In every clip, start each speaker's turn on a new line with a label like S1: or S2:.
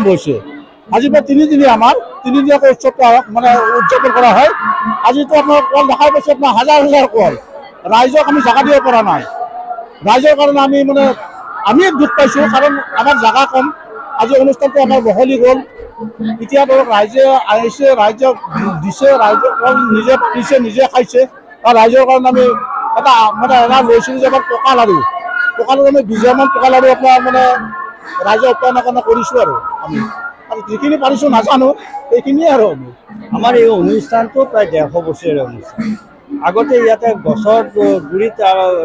S1: আৰম্ভ হৈছে। আজি প্ৰায় 3 দিন আমাৰ 3 দিনীয়া উৎসৱটো মানে উদযাপন কৰা হয়। আজিতো আপোনাৰ কল দেখাই পাইছে, আপোনাৰ হাজাৰ হাজাৰ কল। ৰাইজক আমি জাগা দিব পৰা নাই। ৰাইজৰ কাৰণে আমি দুখ পাইছোঁ, কাৰণ আমাৰ জাগা কম। আজি অনুষ্ঠানটো আমাৰ বহলি গ'ল। এতিয়া ধৰক ৰাইজে আহিছে, ৰাইজক দিছে, ৰাইজে কল নিজে পাৰিছে, নিজে খাইছে। আৰু ৰাইজৰ কাৰণে আমি এটা লৈছিলোঁ যে আমাৰ পকা লাড়ু আমি 20মান পকা লাড়ু আপোনাৰ ৰাইজক উৎপাদনৰ কাৰণে কৰিছোঁ। আৰু যিখিনি পাৰিছোঁ নাজানো, সেইখিনিয়ে আৰু
S2: আমাৰ এই অনুষ্ঠানটো প্ৰায় 150 বছৰীয়া অনুষ্ঠান। আগতে ইয়াতে গছৰ গুৰিত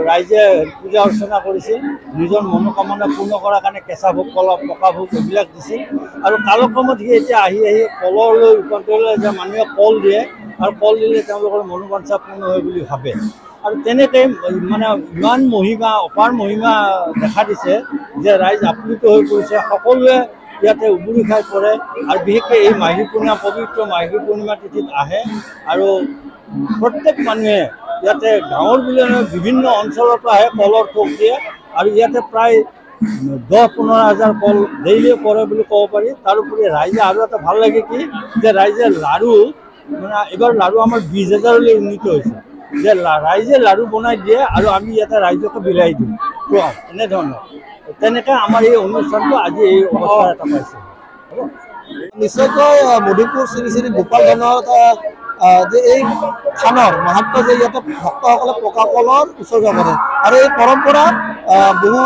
S2: ৰাইজে পূজা অৰ্চনা কৰিছিল, নিজৰ মনোকামনা পূৰ্ণ কৰাৰ কাৰণে কেঁচা ভোগ, পকা ভোগ এইবিলাক দিছিল। আৰু কালক্ৰমত এতিয়া আহি কললৈ ৰূপান্তৰ হ'লে যে মানুহে কল দিয়ে, আৰু কল দিলে তেওঁলোকৰ মনোবাঞ্ছা পূৰ্ণ হয় বুলি ভাবে। আৰু তেনেকৈ ইমান মহিমা, অপাৰ মহিমা দেখা দিছে যে ৰাইজ আপ্লুত হৈ পৰিছে। সকলোৱে ইয়াতে উবুৰি খাই পৰে, আৰু বিশেষকৈ এই মাঘী পূৰ্ণিমা, পবিত্ৰ মাঘী পূৰ্ণিমা তিথিত আহে। আৰু প্ৰত্যেক মানুহে ইয়াতে গাঁৱৰ বুলি নহয়, বিভিন্ন অঞ্চলৰ পৰা আহে, কলৰ থোক দিয়ে। আৰু ইয়াতে প্ৰায় 10-15 হাজাৰ কল ডেইলি পৰে বুলি ক'ব পাৰি। তাৰোপৰি ৰাইজে আৰু এটা ভাল লাগে কি যে ৰাইজে লাড়ু এইবাৰ লাড়ু আমাৰ 20,000লৈ উন্নীত হৈছে। যে ৰাইজে লাড়ু বনাই দিয়ে, আৰু আমি ইয়াতে ৰাইজকে বিলাই দিওঁ, খুৱাওঁ, এনেধৰণৰ। তেনেকৈ আমাৰ এই অনুষ্ঠানটো আজি এই অৱস্থা এটা পাইছে।
S3: নিশ্চয়কৈ মধুপুৰ শ্ৰী শ্ৰী গোপাল থানত যে এই থানৰ মাহাত্ম্য যে ইয়াতে ভক্তসকলে পকা কলৰ উৎসৰ্গা কৰে, আৰু এই পৰম্পৰা বহু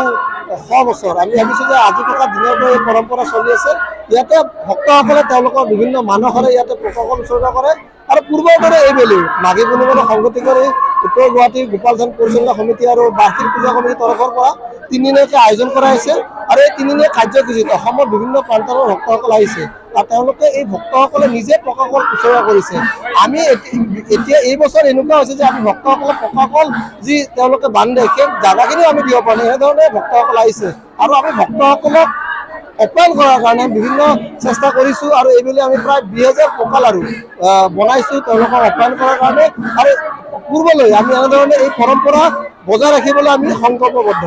S3: শ বছৰ, আমি ভাবিছোঁ যে আজি থকা দিনতো এই পৰম্পৰা চলি আছে। ইয়াতে ভক্তসকলে তেওঁলোকৰ বিভিন্ন মানসেৰে ইয়াতে পকা কল উৎসৰ্গা কৰে। আৰু পূৰ্বৰ দৰে এইবেলি মাঘী পূৰ্ণিমাৰ সংগতি কৰি উত্তৰ গুৱাহাটীৰ গোপাল থান পৰিচালনা সমিতি আৰু বাৰ্ষিক পূজা কমিটিৰ তৰফৰ পৰা 3 দিনীয়াকৈ আয়োজন কৰা হৈছে। আৰু এই 3 দিনীয়া কাৰ্যসূচীত অসমৰ বিভিন্ন প্ৰান্তৰ ভক্তসকল আহিছে, আৰু তেওঁলোকে এই ভক্তসকলে নিজে পকা কল উৎসৰ্গা কৰিছে। আমি এতিয়া এই বছৰ এনেকুৱা হৈছে যে আমি ভক্তসকলে পকা কল যি তেওঁলোকে বান্ধে, সেই জাগাখিনিও আমি দিব পৰা নাই। সেইধৰণে ভক্তসকল আহিছে, আৰু আমি ভক্তসকলক আপ্যায়ন কৰাৰ কাৰণে বিভিন্ন চেষ্টা কৰিছোঁ। আৰু এইবেলি আমি প্ৰায় 20,000 পকা লাড়ু বনাইছোঁ তেওঁলোকক আপ্যায়ন কৰাৰ কাৰণে। আৰু পূৰ্বলৈ আমি এনেধৰণে এই পৰম্পৰা বজাই ৰাখিবলৈ আমি সংকল্পবদ্ধ।